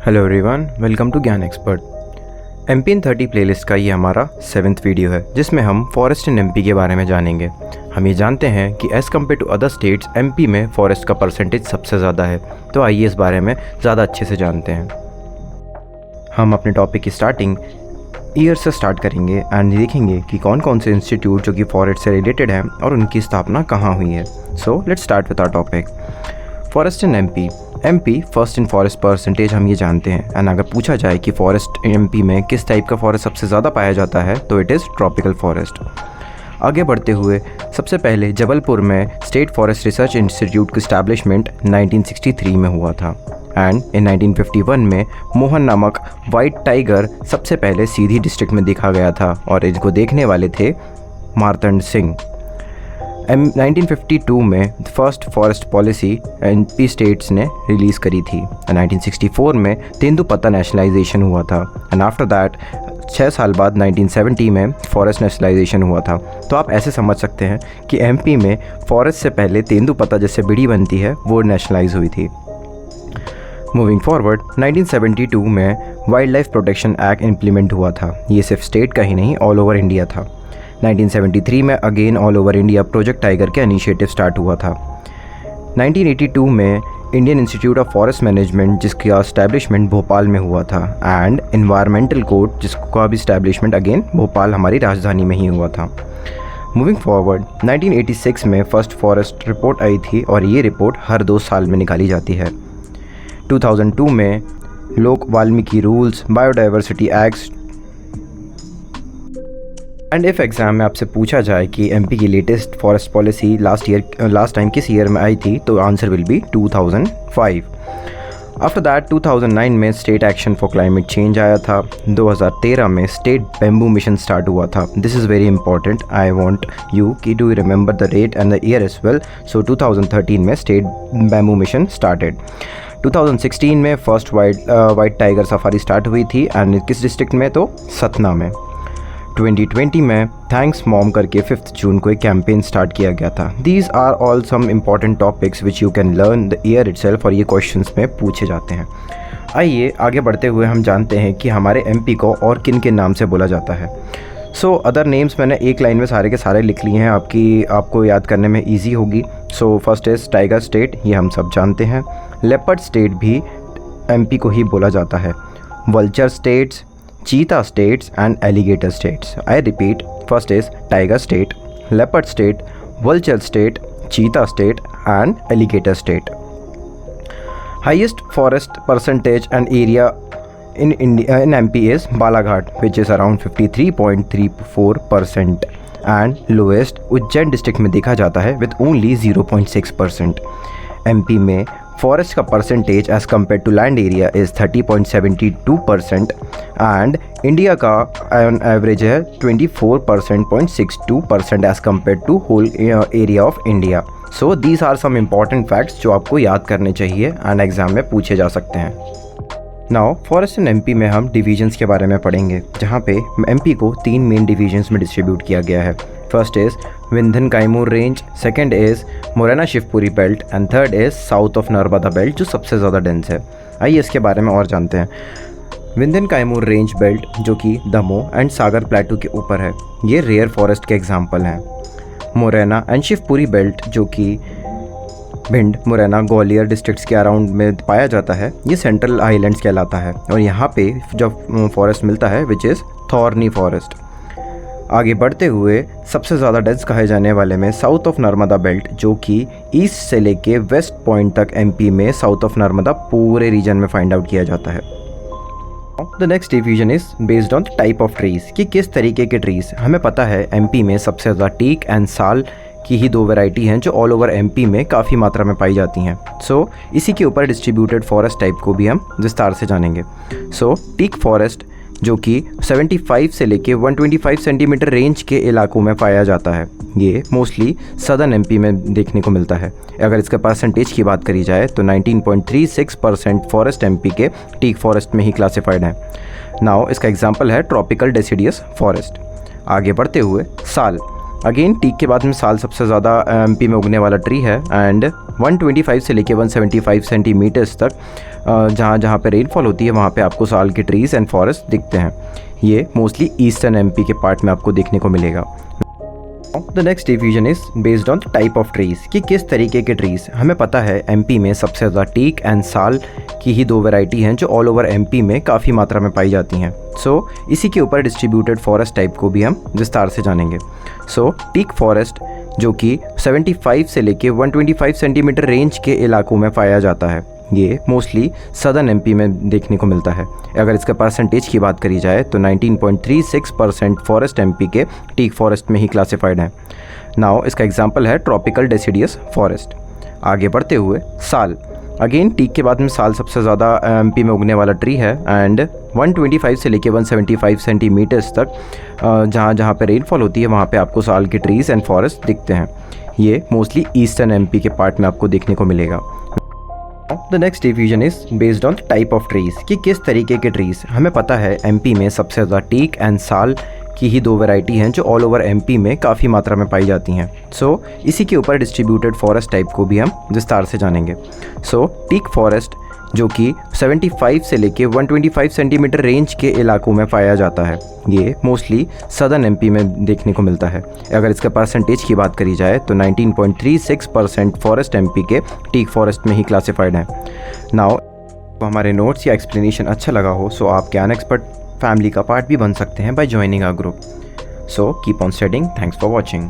Hello everyone, welcome to ज्ञान expert. MP इन 30 playlist का ये हमारा 7th वीडियो है जिसमें हम फॉरेस्ट इन एमपी के बारे में जानेंगे। हम ये जानते हैं कि as compare to other states MP में फॉरेस्ट का परसेंटेज सबसे ज़्यादा है। तो आइए इस बारे में ज़्यादा अच्छे से जानते हैं। हम अपने टॉपिक की स्टार्टिंग ईयर से स्टार्ट करेंगे एंड देखेंगे कि कौन कौन से इंस्टीट्यूट जो कि फॉरेस्ट से रिलेटेड हैं और उनकी स्थापना कहाँ हुई है। So let's start with our topic forest in MP first in forest percentage हम ये जानते हैं। एंड अगर पूछा जाए कि फॉरेस्ट एमपी में किस टाइप का फॉरेस्ट सबसे ज़्यादा पाया जाता है तो इट इज़ ट्रॉपिकल फॉरेस्ट। आगे बढ़ते हुए सबसे पहले जबलपुर में स्टेट फॉरेस्ट रिसर्च इंस्टीट्यूट की स्टैब्लिशमेंट 1963 में हुआ था। एंड इन 1951 में मोहन नामक वाइट टाइगर सबसे पहले सीधी डिस्ट्रिक्ट में देखा गया था और इसको देखने वाले थे मार्तंड सिंह। 1952 में first forest policy MP states ने रिलीज़ करी थी। 1964 में तेंदुपत्ता नेशनलाइजेशन हुआ था एंड आफ्टर दैट 6 साल बाद 1970 में फॉरेस्ट नेशनलाइजेशन हुआ था। तो आप ऐसे समझ सकते हैं कि एमपी में फॉरेस्ट से पहले तेंदुपत्ता जैसे बीड़ी बनती है वो नेशनलाइज हुई थी। मूविंग फॉरवर्ड 1972 में wild life protection act implement हुआ था। ये सिर्फ स्टेट का ही नहीं ऑल ओवर इंडिया था। 1973 में again all over India project tiger का इनिशिएटिव स्टार्ट हुआ था। 1982 में Indian institute of forest management जिसका एस्टैब्लिशमेंट भोपाल में हुआ था एंड एनवायरमेंटल कोड जिसका भी एस्टैब्लिशमेंट अगेन भोपाल हमारी राजधानी में ही हुआ था। मूविंग फॉरवर्ड 1986 में फर्स्ट फॉरेस्ट रिपोर्ट आई थी और ये रिपोर्ट हर 2 साल में निकाली जाती है। 2002 में लोक Valmiki rules, biodiversity acts and if exam में आपसे पूछा जाए कि एमपी की latest forest policy last time किस ईयर में आई थी तो answer will be 2005। After that 2009 में state action for climate change आया था। 2013 में स्टेट बैम्बू मिशन स्टार्ट हुआ था। This is very important, I want you कि do you remember the date and the year as well. So 2013 में state bamboo mission started. 2016 में first white tiger safari start हुई थी and किस district में तो सतना में। 2020 में थैंक्स मॉम करके 5 जून को एक कैंपेन स्टार्ट किया गया था। These are all some important topics which you can learn the year itself और ये क्वेश्चंस में पूछे जाते हैं। आइए आगे बढ़ते हुए हम जानते हैं कि हमारे एमपी को और किन किन नाम से बोला जाता है। सो अदर नेम्स मैंने एक लाइन में सारे के सारे लिख लिए हैं, आपको याद करने में ईजी होगी। So first is tiger state, ये हम सब जानते हैं। लेपर्ड स्टेट भी एमपी को ही बोला जाता है। Vulture states, cheetah states and alligator states. I repeat, first is tiger state, leopard state, vulture state, cheetah state and alligator state. Highest forest percentage and area in India in MP is Balaghat, which is around 53.34% and lowest Ujjain district में देखा जाता है with only 0.6%. MP में forest का percentage as compare to land area is 30.72% and India का on average है 24.62% as compare to whole area of India. So these are some important facts जो आपको याद करने चाहिए एंड एग्ज़ाम में पूछे जा सकते हैं। नाउ फॉरेस्ट इन एमपी में हम डिवीजन्स के बारे में पढ़ेंगे जहाँ पे एमपी को 3 मेन डिवीजन्स में डिस्ट्रीब्यूट किया गया है। First is Vindhyan Kaimur range, second is Morena Shivpuri belt and third is south of Narmada belt जो सबसे ज़्यादा डेंस है। आइए इसके बारे में और जानते हैं। विंध्यन कैमूर रेंज बेल्ट जो कि दमोह एंड सागर प्लेटू के ऊपर है, ये रेयर फॉरेस्ट के एग्जाम्पल हैं। मुरैना एंड शिवपुरी बेल्ट जो कि भिंड, मुरैना, ग्वालियर डिस्ट्रिक्ट्स के अराउंड में पाया जाता है, ये सेंट्रल हाईलैंड्स कहलाता है और यहाँ पे जब फॉरेस्ट मिलता है विच इज़ थॉर्नी फॉरेस्ट। आगे बढ़ते हुए सबसे ज़्यादा डेंस कहे जाने वाले में साउथ ऑफ नर्मदा बेल्ट जो कि ईस्ट से लेके वेस्ट पॉइंट तक एमपी में साउथ ऑफ नर्मदा पूरे रीजन में फाइंड आउट किया जाता है। The next division is based on type of trees कि किस तरीके के ट्रीज़। हमें पता है एमपी में सबसे ज़्यादा टीक एंड साल की ही 2 वैरायटी हैं जो ऑल ओवर एमपी में काफ़ी मात्रा में पाई जाती हैं। सो इसी के ऊपर डिस्ट्रीब्यूटेड फॉरेस्ट टाइप को भी हम विस्तार से जानेंगे। सो टीक फॉरेस्ट जो कि 75 से लेके 125 सेंटीमीटर रेंज के इलाकों में पाया जाता है, ये मोस्टली सदर्न एमपी में देखने को मिलता है। अगर इसके परसेंटेज की बात करी जाए तो 19.36% फॉरेस्ट एमपी के टीक फॉरेस्ट में ही क्लासिफाइड है। नाउ इसका एग्जांपल है ट्रॉपिकल डेसिडियस फॉरेस्ट। आगे बढ़ते हुए साल, अगेन टीक के बाद में साल सबसे ज़्यादा एमपी में उगने वाला ट्री है एंड 125 से लेके 175 सेंटीमीटर्स तक जहाँ जहाँ पे रेनफॉल होती है वहाँ पे आपको साल के ट्रीज़ एंड फॉरेस्ट दिखते हैं। ये मोस्टली ईस्टर्न एमपी के पार्ट में आपको देखने को मिलेगा। The next division is based on type of trees कि किस तरीके के ट्रीज़। हमें पता है एमपी में सबसे ज़्यादा टीक एंड साल की ही दो वैरायटी हैं जो ऑल ओवर एमपी में काफ़ी मात्रा में पाई जाती हैं। सो इसी के ऊपर डिस्ट्रीब्यूटेड फॉरेस्ट टाइप को भी हम विस्तार से जानेंगे। सो टीक फॉरेस्ट जो कि 75 से लेके 125 सेंटीमीटर रेंज के इलाकों में पाया जाता है। ये मोस्टली सदर्न एमपी में देखने को मिलता है। अगर इसके परसेंटेज की बात करी जाए तो 19.36% फॉरेस्ट एमपी के टीक फॉरेस्ट में ही क्लासिफाइड है। नाउ इसका एग्जांपल है ट्रॉपिकल डेसिडियस फॉरेस्ट। आगे बढ़ते हुए साल, अगेन टीक के बाद में साल सबसे ज़्यादा एमपी में उगने वाला ट्री है एंड 125 से लेके 175 सेंटीमीटर्स तक जहाँ जहाँ पे रेनफॉल होती है वहाँ पे आपको साल के ट्रीज़ एंड फॉरेस्ट दिखते हैं। ये मोस्टली ईस्टर्न एमपी के पार्ट में आपको देखने को मिलेगा। The next division is based on type of trees कि किस तरीके के ट्रीज़। हमें पता है एमपी में सबसे ज़्यादा टीक एंड साल की ही दो वैरायटी हैं जो ऑल ओवर एमपी में काफ़ी मात्रा में पाई जाती हैं। सो इसी के ऊपर डिस्ट्रीब्यूटेड फॉरेस्ट टाइप को भी हम विस्तार से जानेंगे। सो टीक फॉरेस्ट जो कि 75 से लेके 125 सेंटीमीटर रेंज के इलाकों में पाया जाता है। ये मोस्टली सदर्न एमपी में देखने को मिलता है। अगर इसके परसेंटेज की बात करी जाए तो 19.36% फॉरेस्ट एमपी के टीक फॉरेस्ट में ही क्लासिफाइड है। नाउ हमारे नोट्स या एक्सप्लेनेशन अच्छा लगा हो सो आप कैन एक्सपर्ट फैमिली का पार्ट भी बन सकते हैं by joining our group. So keep on studying. Thanks for watching.